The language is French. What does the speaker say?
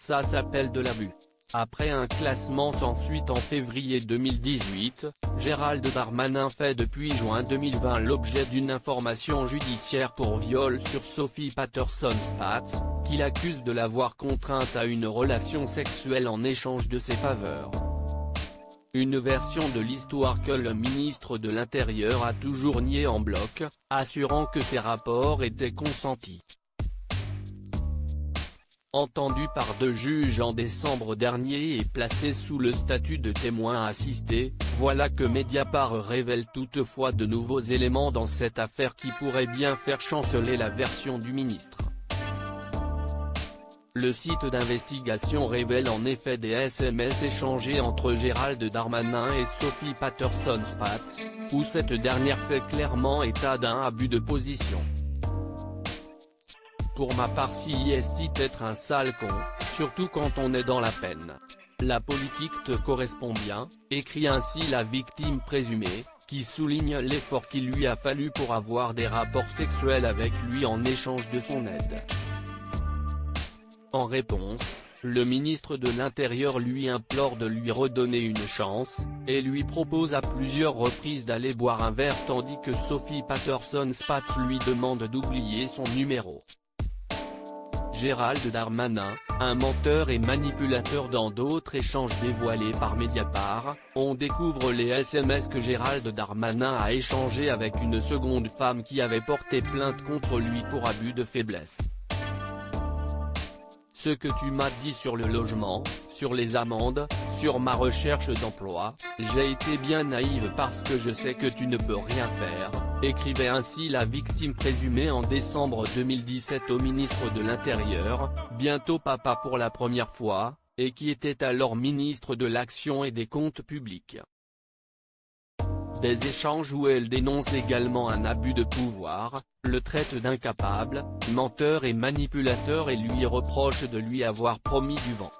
Ça s'appelle de l'abus. Après un classement sans suite en février 2018, Gérald Darmanin fait depuis juin 2020 l'objet d'une information judiciaire pour viol sur Sophie Patterson-Spatz, qu'il accuse de l'avoir contrainte à une relation sexuelle en échange de ses faveurs. Une version de l'histoire que le ministre de l'Intérieur a toujours nié en bloc, assurant que ces rapports étaient consentis. Entendu par deux juges en décembre dernier et placé sous le statut de témoin assisté, voilà que Mediapart révèle toutefois de nouveaux éléments dans cette affaire qui pourraient bien faire chanceler la version du ministre. Le site d'investigation révèle en effet des SMS échangés entre Gérald Darmanin et Sophie Patterson-Spatz, où cette dernière fait clairement état d'un abus de position. Pour ma part, si est être un sale con, surtout quand on est dans la peine. La politique te correspond bien, écrit ainsi la victime présumée, qui souligne l'effort qu'il lui a fallu pour avoir des rapports sexuels avec lui en échange de son aide. En réponse, le ministre de l'Intérieur lui implore de lui redonner une chance, et lui propose à plusieurs reprises d'aller boire un verre tandis que Sophie Patterson-Spatz lui demande d'oublier son numéro. Gérald Darmanin, un menteur et manipulateur. Dans d'autres échanges dévoilés par Mediapart, on découvre les SMS que Gérald Darmanin a échangés avec une seconde femme qui avait porté plainte contre lui pour abus de faiblesse. Ce que tu m'as dit sur le logement, sur les amendes, sur ma recherche d'emploi, j'ai été bien naïve parce que je sais que tu ne peux rien faire, écrivait ainsi la victime présumée en décembre 2017 au ministre de l'Intérieur, bientôt papa pour la première fois, et qui était alors ministre de l'Action et des Comptes Publics. Des échanges où elle dénonce également un abus de pouvoir, le traite d'incapable, menteur et manipulateur et lui reproche de lui avoir promis du vent.